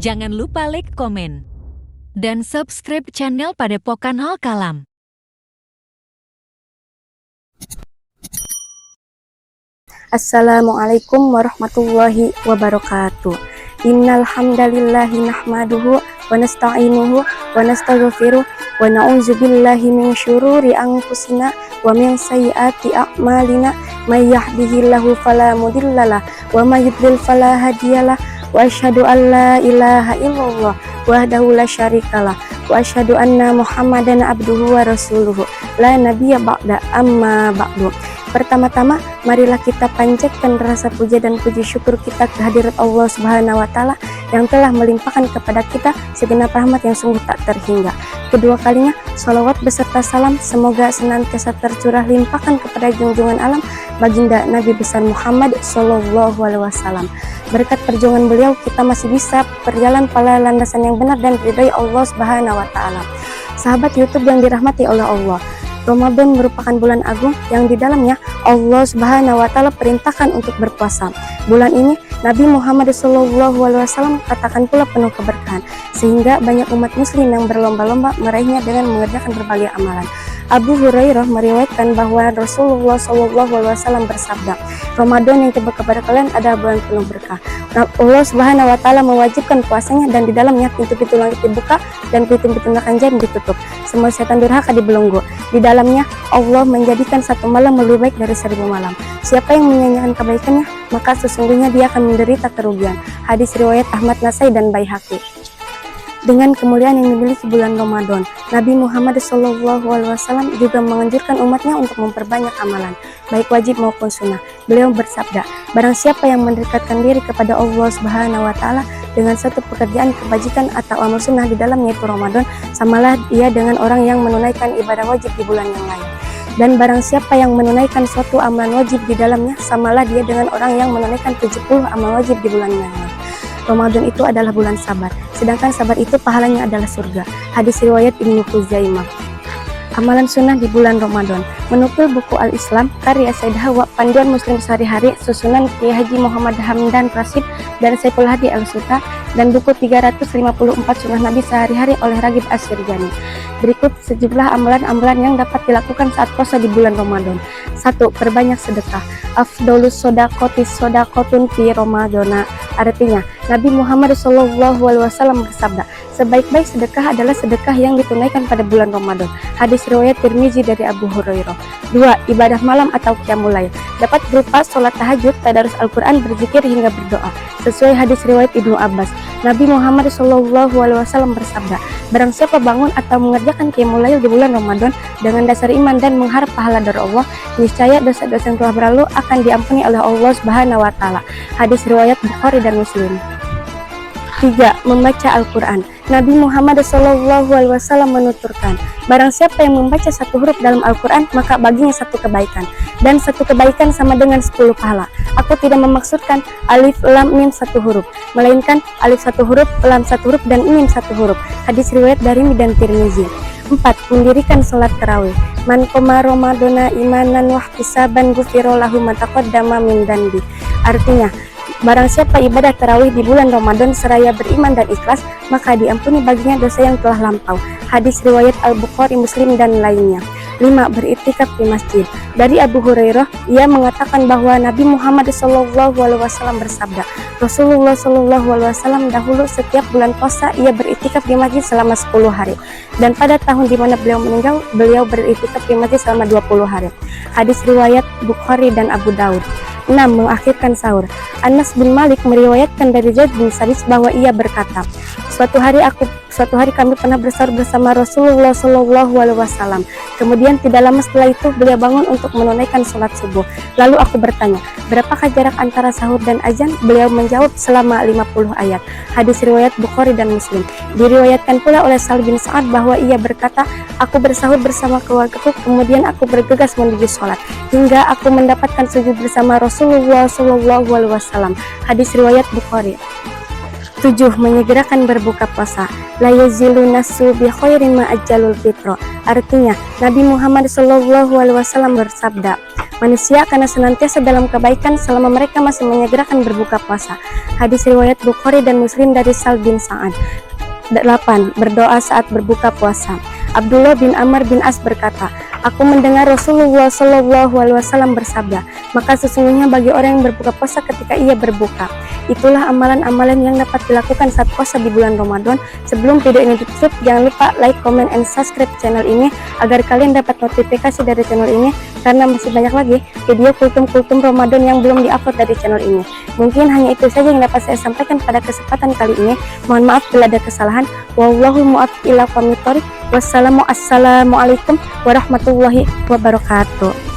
Jangan lupa like, komen, dan subscribe channel Padepokan Al Kalam. Assalamualaikum warahmatullahi wabarakatuh. Innal hamdalillahi nahmaduhu wa nasta'inuhu wa nastaghfiruh wa na'udzubillahi min syururi anfusina wa min sayyiati a'malina may yahdihillahu fala mudhillalah wa may yudlil fala hadiyalah wa asyhadu an la ilaha illallah wahdahu la syarikalah wa asyhadu anna Muhammadan abduhu wa rasuluhu la nabiyya ba'da amma ba'du. Pertama-tama, marilah kita panjatkan rasa puja dan puji syukur kita kehadirat Allah Subhanahu wa Ta'ala yang telah melimpahkan kepada kita segenap rahmat yang sungguh tak terhingga. Kedua kalinya, salawat beserta salam semoga senantiasa tercurah limpahkan kepada junjungan alam baginda Nabi besar Muhammad Sallallahu Alaihi Wasallam. Berkat perjuangan beliau, kita masih bisa berjalan pada landasan yang benar dan diridhai Allah Subhanahu wa Ta'ala. Sahabat YouTube yang dirahmati oleh Allah, Ramadan merupakan bulan agung yang di dalamnya Allah Subhanahu wa Ta'ala perintahkan untuk berpuasa. Bulan ini Nabi Muhammad SAW katakan pula penuh keberkahan, sehingga banyak umat muslim yang berlomba-lomba meraihnya dengan mengerjakan berbagai amalan. Abu Hurairah meriwayatkan bahwa Rasulullah SAW bersabda, Ramadan yang tiba kepada kalian adalah bulan penuh berkah. Allah Subhanahu wa Ta'ala mewajibkan puasanya dan di dalamnya pintu-pintu langit dibuka dan pintu-pintu neraka jahanam ditutup. Semua setan durhaka dibelenggu. Di dalamnya Allah menjadikan satu malam lebih baik dari 1000 malam. Siapa yang menyanyikan kebaikannya, maka sesungguhnya dia akan menderita kerugian. Hadis riwayat Ahmad, Nasai dan Baihaqi. Dengan kemuliaan yang dimiliki bulan Ramadan, Nabi Muhammad SAW juga menganjurkan umatnya untuk memperbanyak amalan, baik wajib maupun sunnah. Beliau bersabda, barang siapa yang mendekatkan diri kepada Allah Subhanahu wa Ta'ala dengan satu pekerjaan kebajikan atau amal sunnah di dalamnya itu Ramadan, samalah ia dengan orang yang menunaikan ibadah wajib di bulan yang lain. Dan barang siapa yang menunaikan suatu amalan wajib di dalamnya, samalah dia dengan orang yang menunaikan 70 amal wajib di bulan yang lain. Ramadan itu adalah bulan sabar, sedangkan sabar itu pahalanya adalah surga. Hadis riwayat Ibnu Khuzaimah. Amalan sunnah di bulan Ramadan. Menukil buku Al-Islam, karya Said Hawa, panduan muslim sehari-hari, susunan Kiai Haji Muhammad Hamdan Rasid dan Saiful Hadi Al-Suta, dan buku 354 sunnah Nabi sehari-hari oleh Ragib As-Sirjani. Berikut sejumlah amalan-amalan yang dapat dilakukan saat puasa di bulan Ramadan. 1. Perbanyak sedekah. Afdolus sodakotis sodakotun fi Ramadana. Artinya, Nabi Muhammad SAW bersabda, sebaik-baik sedekah adalah sedekah yang ditunaikan pada bulan Ramadan. Hadis riwayat Tirmizi dari Abu Hurairah. 2. Ibadah malam atau qiyamul lail. Dapat berupa sholat tahajud, tadarus Al-Quran, berzikir hingga berdoa. Sesuai hadis riwayat Ibnu Abbas, Nabi Muhammad SAW bersabda, barang siapa bangun atau mengerjakan qiyamul lail di bulan Ramadan dengan dasar iman dan mengharap pahala dari Allah, niscaya dosa-dosa yang telah berlalu akan diampuni oleh Allah Subhanahu wa Ta'ala. Hadis riwayat Bukhari dan Muslim. 3. Membaca Al-Quran. Nabi Muhammad SAW menuturkan, barang siapa yang membaca satu huruf dalam Al-Quran, maka baginya satu kebaikan, dan satu kebaikan sama dengan 10 pahala. Aku tidak memaksudkan alif lam mim satu huruf, melainkan alif satu huruf, lam satu huruf, dan mim satu huruf. Hadis riwayat Darimi dan Tirmizi. 4. Mendirikan salat tarawih. Man qoma Ramadana imanan wahtisaban ghufira lahu ma taqaddama min dzanbi. Artinya, barang siapa ibadah tarawih di bulan Ramadan seraya beriman dan ikhlas, maka diampuni baginya dosa yang telah lampau. Hadis riwayat Al-Bukhari, Muslim dan lainnya. 5. Beriktikaf di masjid. Dari Abu Hurairah, ia mengatakan bahwa Nabi Muhammad SAW bersabda, Rasulullah SAW dahulu setiap bulan puasa ia beriktikaf di masjid selama 10 hari. Dan pada tahun di mana beliau meninggal, beliau beriktikaf di masjid selama 20 hari. Hadis riwayat Bukhari dan Abu Daud. 6. Mengakhirkan sahur. Anas bin Malik meriwayatkan dari Zaid bin Sabit bahwa ia berkata, suatu hari kami pernah bersahur bersama Rasulullah SAW. Kemudian tidak lama setelah itu beliau bangun untuk menunaikan sholat subuh. Lalu aku bertanya, berapakah jarak antara sahur dan azan? Beliau menjawab, selama 50 ayat. Hadis riwayat Bukhari dan Muslim. Diriwayatkan pula oleh Sahl bin Sa'ad bahwa ia berkata, aku bersahur bersama keluargaku, kemudian aku bergegas menuju sholat hingga aku mendapatkan sujud bersama Rasulullah SAW. Hadis riwayat Bukhari. 7. Menyegerakan berbuka puasa. La yazilu nasu bi khairin ma ajjalul fitra. Artinya, Nabi Muhammad SAW bersabda, manusia karena senantiasa dalam kebaikan selama mereka masih menyegerakan berbuka puasa. Hadis riwayat Bukhari dan Muslim dari Sal bin Sa'ad. 8. Berdoa saat berbuka puasa. Abdullah bin Amr bin As berkata, aku mendengar Rasulullah SAW bersabda, maka sesungguhnya bagi orang yang berbuka puasa ketika ia berbuka, itulah amalan-amalan yang dapat dilakukan saat puasa di bulan Ramadan. Sebelum video ini ditutup, jangan lupa like, comment, and subscribe channel ini agar kalian dapat notifikasi dari channel ini, karena masih banyak lagi video kultum-kultum Ramadan yang belum diupload dari channel ini. Mungkin hanya itu saja yang dapat saya sampaikan pada kesempatan kali ini. Mohon maaf bila ada kesalahan. Wallahul muwaffiq ila aqwamit thoriq. Wassalamualaikum warahmatullahi wabarakatuh.